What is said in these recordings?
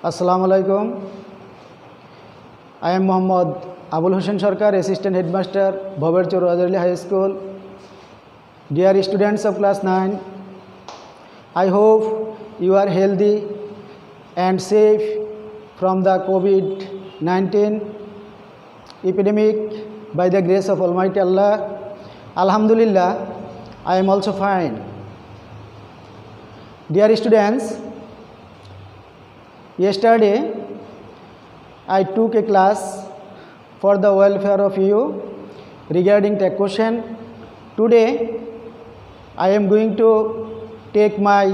Assalamu alaikum. I am Muhammad Abul Hussain Sarkar, Assistant Headmaster, Bhabarchur Razali High School. Dear students of class 9, I hope you are healthy and safe from the COVID-19 epidemic by the grace of Almighty Allah. Alhamdulillah, I am also fine. Dear students, yesterday I took a class for the welfare of you regarding tech question. Today I am going to take my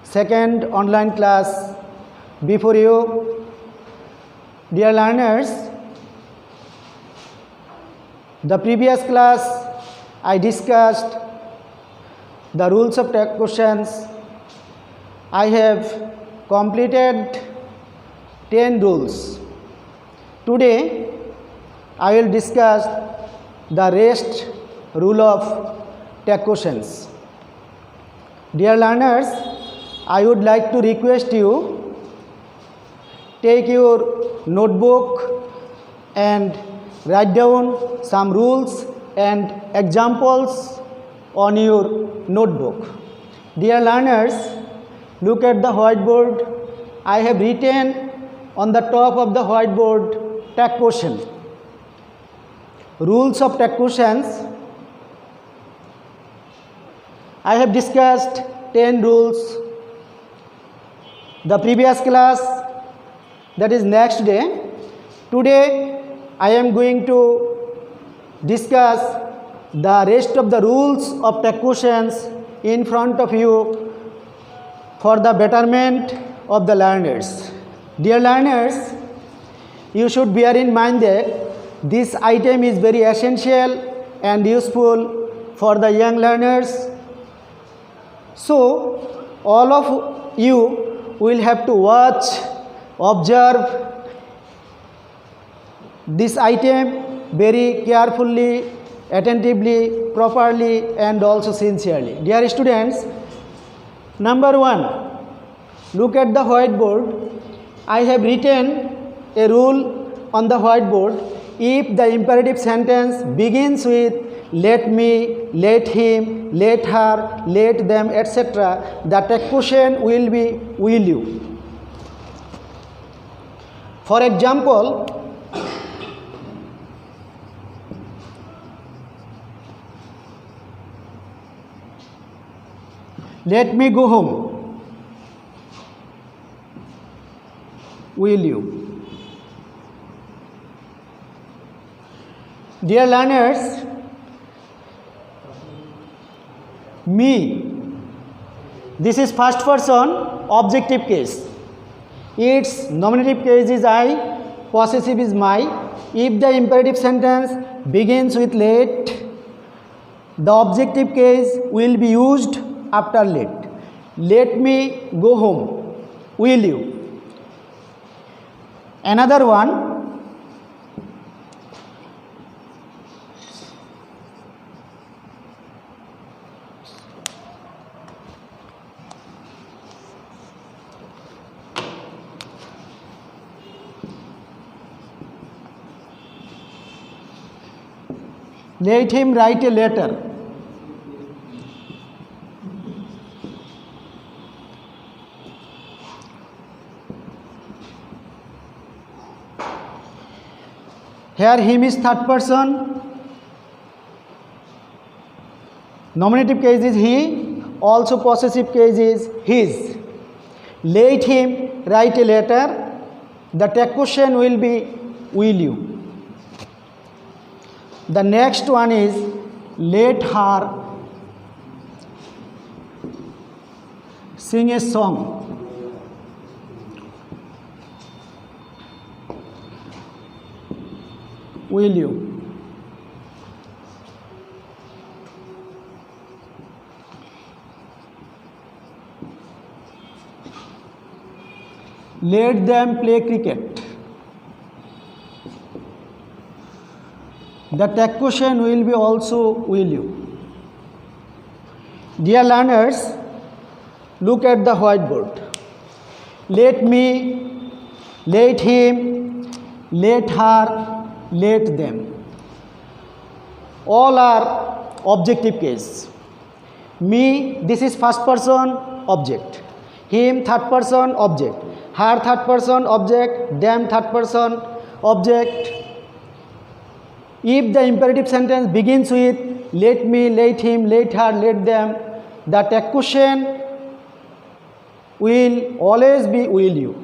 second online class before you. Dear learners, the previous class I discussed the rules of tech questions. I have completed 10 rules. Today I will discuss the rest rule of tech questions. Dear learners, I would like to request you take your notebook and write down some rules and examples on your notebook. Dear learners, look at the whiteboard. I have written on the top of the whiteboard tech question. Rules of tech questions. I have discussed 10 rules. The previous class, that is next day. Today I am going to discuss the rest of the rules of tech questions in front of you for the betterment of the learners. Dear learners, you should bear in mind that this item is very essential and useful for the young learners. So, all of you will have to watch, observe this item very carefully, attentively, properly and also sincerely. Dear students, number 1, look at the whiteboard. I have written a rule on the whiteboard. If the imperative sentence begins with let me, let him, let her, let them, etc., the tech question will be will you. For example, let me go home. Will you? Dear learners, me, this is first person objective case. Its nominative case is I, possessive is my. If the imperative sentence begins with let, the objective case will be used after let. Let me go home. Will you? Another one. Let him write a letter. Here him is third person. Nominative case is he. Also possessive case is his. Let him write a letter. The tech question will be will you. The next one is let her sing a song. Will you? Let them play cricket. The tech question will be also will you. Dear learners, look at the whiteboard. let me, let him, let her, let them. All are objective case. Me, this is first person object. Him, third person object. Her, third person object. Them, third person object. If the imperative sentence begins with let me, let him, let her, let them, the tag question will always be will you.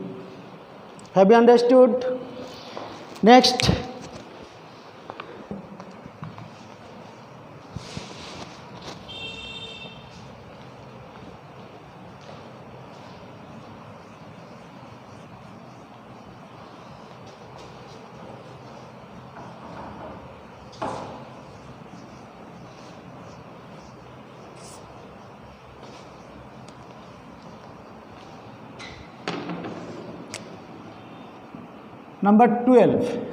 Have you understood? Next. Number 12.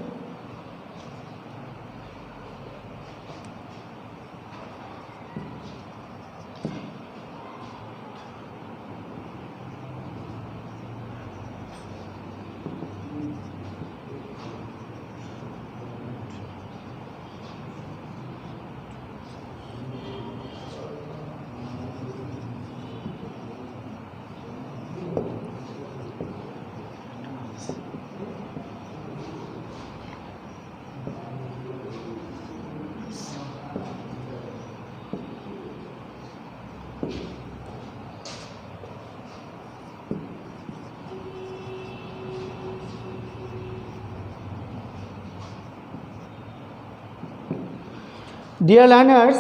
Dear learners,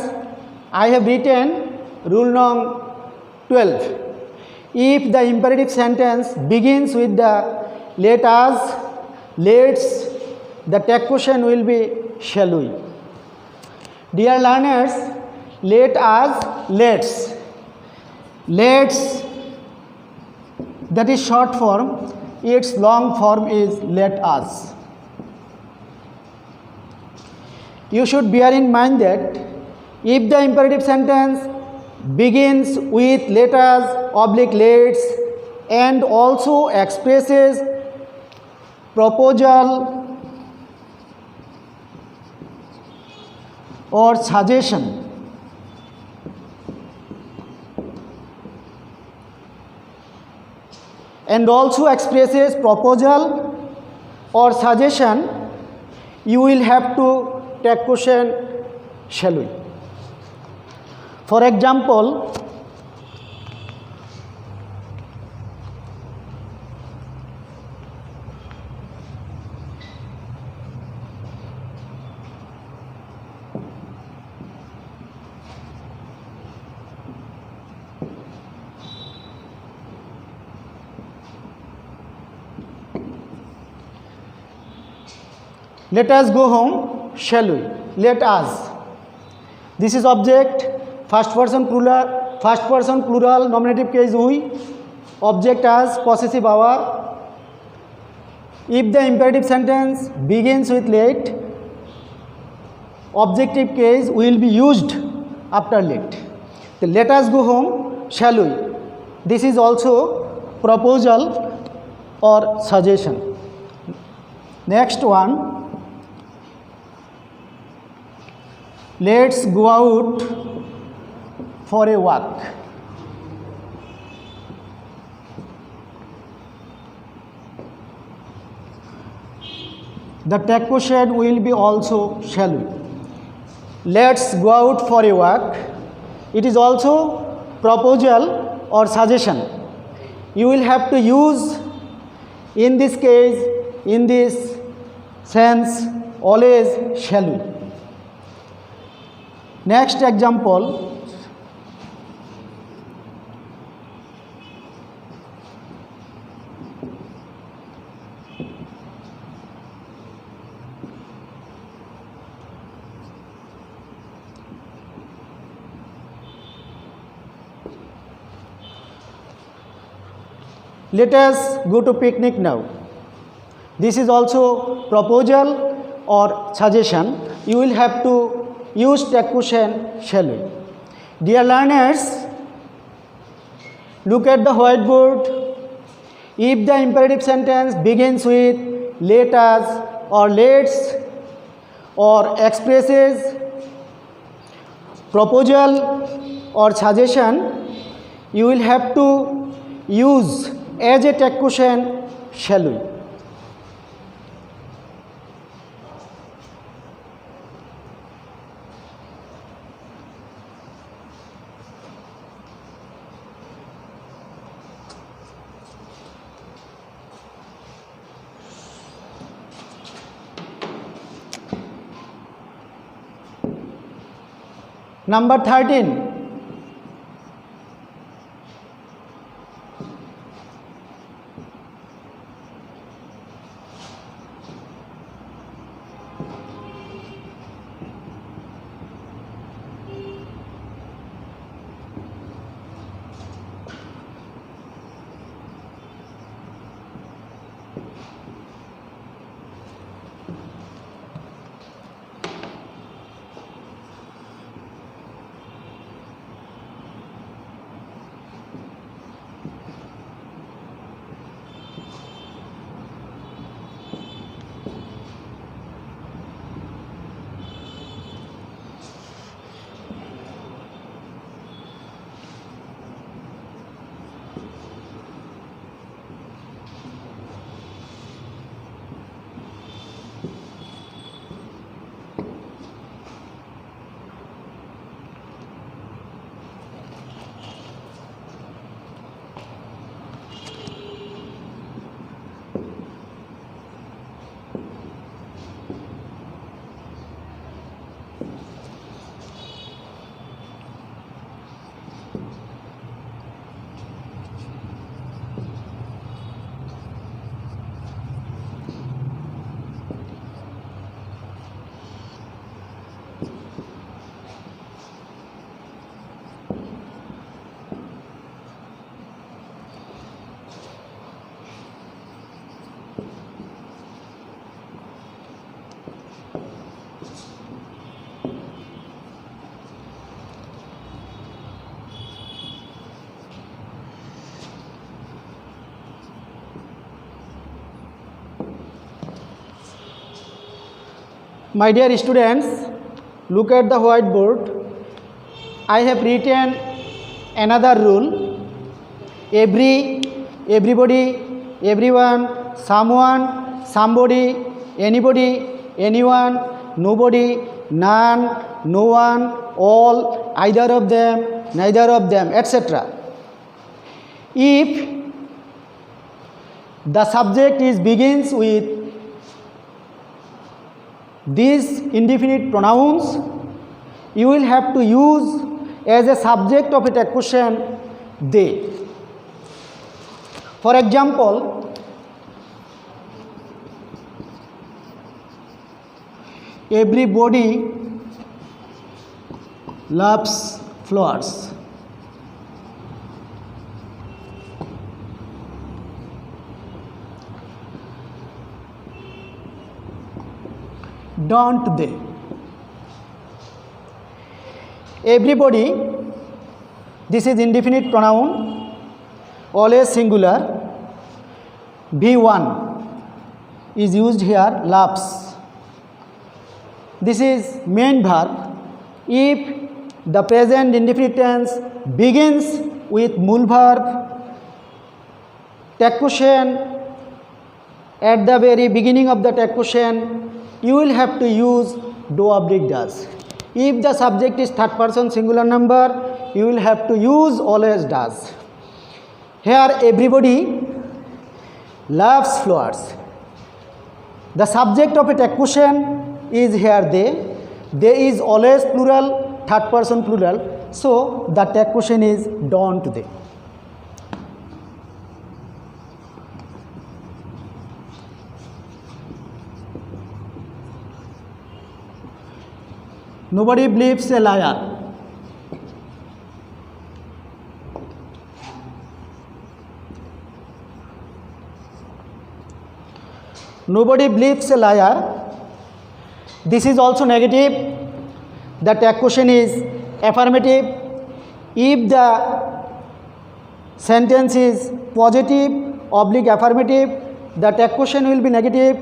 I have written rule number 12. If the imperative sentence begins with the let us, let's, the tag question will be shall we. Dear learners, let us, let's, that is short form, its long form is let us. You should bear in mind that if the imperative sentence begins with let us, oblique let's, and also expresses proposal or suggestion, and also expresses proposal or suggestion, you will have to tag question shall we. For example, let us go home, shall we? Let us. This is object, first person plural, nominative case we, object as possessive our. If the imperative sentence begins with let, objective case will be used after let. So let us go home, shall we? This is also proposal or suggestion. Next one. Let's go out for a walk. The tag question will be also shall we. Let's go out for a walk. It is also proposal or suggestion. You will have to use in this case, in this sense, always shall we. Next example, let us go to picnic now. This is also proposal or suggestion. You will have to use tag question shall we. Dear learners, look at the whiteboard. If the imperative sentence begins with let us or let's or expresses proposal or suggestion, you will have to use as a tag question shall we. Number 13. My dear students, look at the whiteboard. I have written another rule. Everybody, everyone, someone, somebody, anybody, anyone, nobody, none, no one, all, either of them, neither of them, etc. If the subject begins with these indefinite pronouns, you will have to use as a subject of a tag question they. For example, everybody loves flowers. Don't they? Everybody, this is indefinite pronoun, always singular. V1 is used here, loves. This is main verb. If the present indefinite tense begins with mul verb, tag question at the very beginning of the tag question, you will have to use do oblique does. If the subject is third person singular number, you will have to use always does. Here everybody loves flowers. The subject of a tag question is here they. They is always plural, third person plural. So the tag question is don't they. Nobody believes a liar. Nobody believes a liar. This is also negative. The tag question is affirmative. If the sentence is positive, oblique affirmative, the tag question will be negative.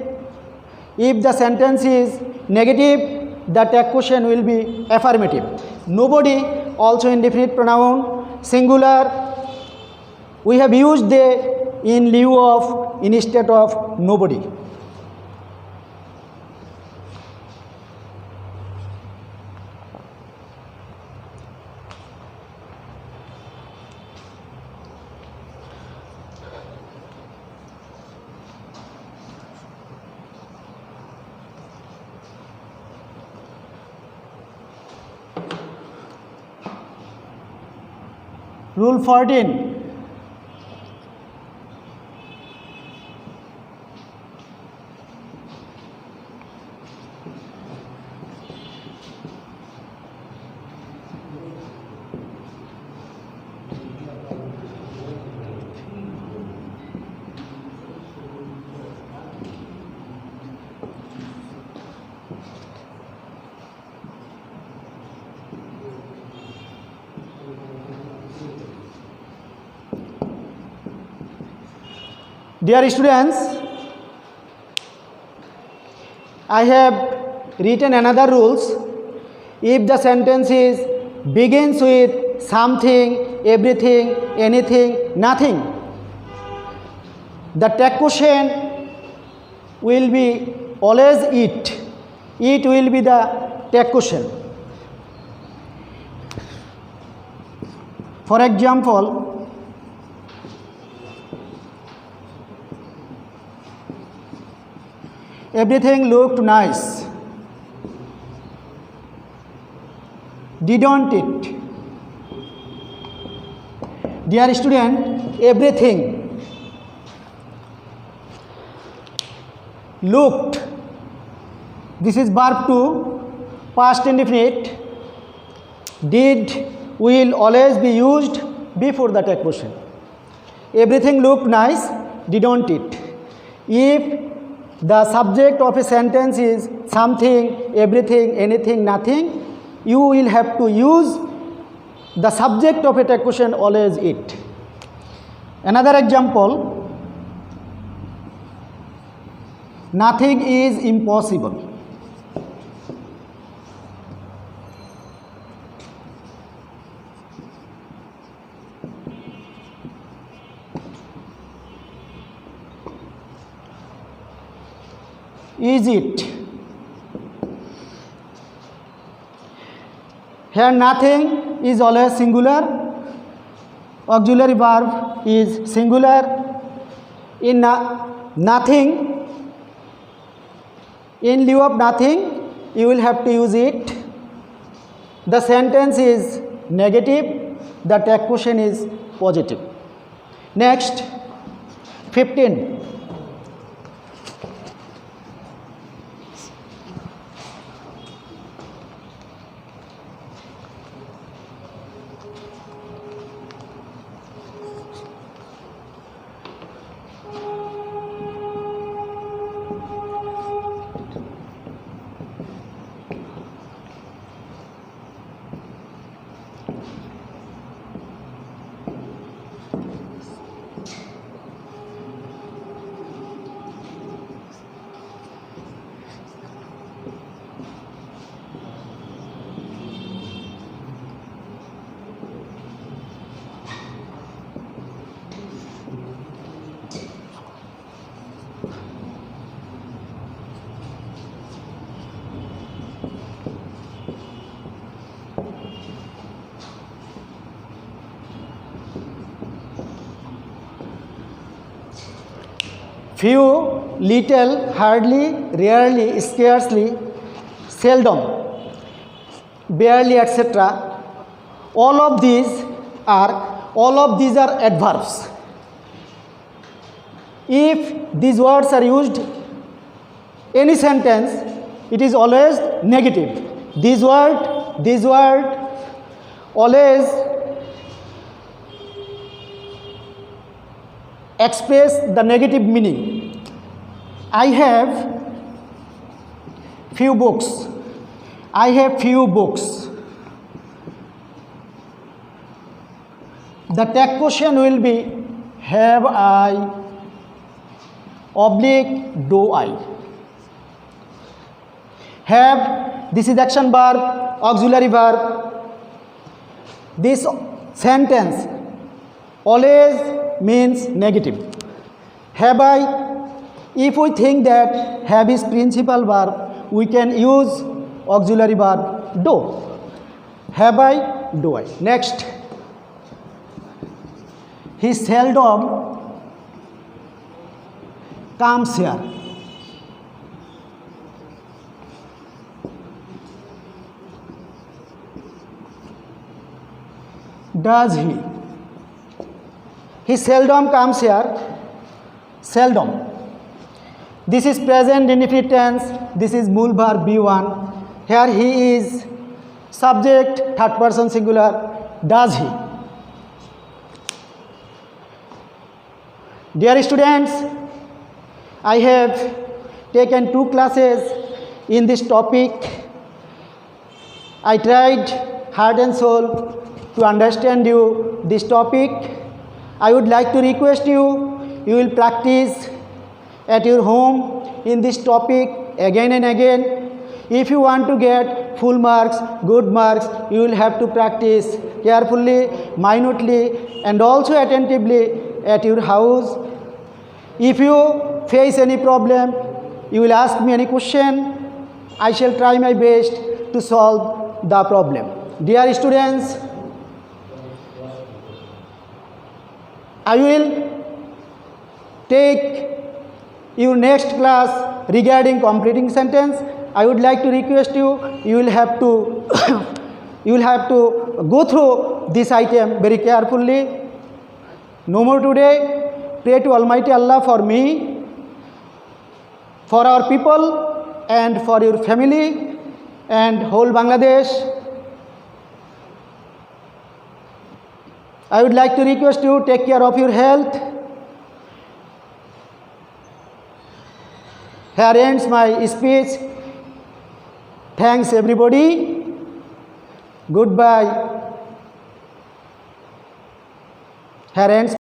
If the sentence is negative, the tag question will be affirmative. Nobody, also indefinite pronoun, singular. We have used they in lieu of, instead of nobody. Rule 14. Dear students, I have written another rules. If the sentence is begins with something, everything, anything, nothing, the tag question will be always it. It will be the tag question. For example, everything looked nice. Didn't it? Dear student, everything looked. This is verb 2, past indefinite. Did will always be used before the tag question. Everything looked nice, didn't it? If the subject of a sentence is something, everything, anything, nothing, you will have to use the subject of a tag question always it. Another example, nothing is impossible. Is it? Here nothing is always singular. Auxiliary verb is singular. In nothing, in lieu of nothing, you will have to use it. The sentence is negative. The tag question is positive. Next, 15. Few, little, hardly, rarely, scarcely, seldom, barely, etc. All of these are adverbs. If these words are used any sentence, it is always negative. This word always express the negative meaning. I have few books. I have few books. The tag question will be have I oblique do I. Have, this is action verb, auxiliary verb. This sentence always means negative. Have I, if we think that have is principal verb, we can use auxiliary verb do. Have I, do I. Next, he seldom comes here. Does he? He seldom comes here. Seldom. This is present indefinite tense. This is mool verb B1. Here he is subject, third person singular. Does he? Dear students, I have taken 2 classes in this topic. I tried heart and soul to understand you this topic. I would like to request you, you will practice at your home in this topic again and again. If you want to get full marks, good marks, you will have to practice carefully, minutely, and also attentively at your house. If you face any problem, you will ask me any question. I shall try my best to solve the problem. Dear students, I will take your next class regarding completing sentence. I would like to request you, you will have to you will have to go through this item very carefully. No more today. Pray to Almighty Allah for me, for our people, and for your family and whole Bangladesh. I would like to request you, take care of your health. Here ends my speech. Thanks everybody. Goodbye. Here ends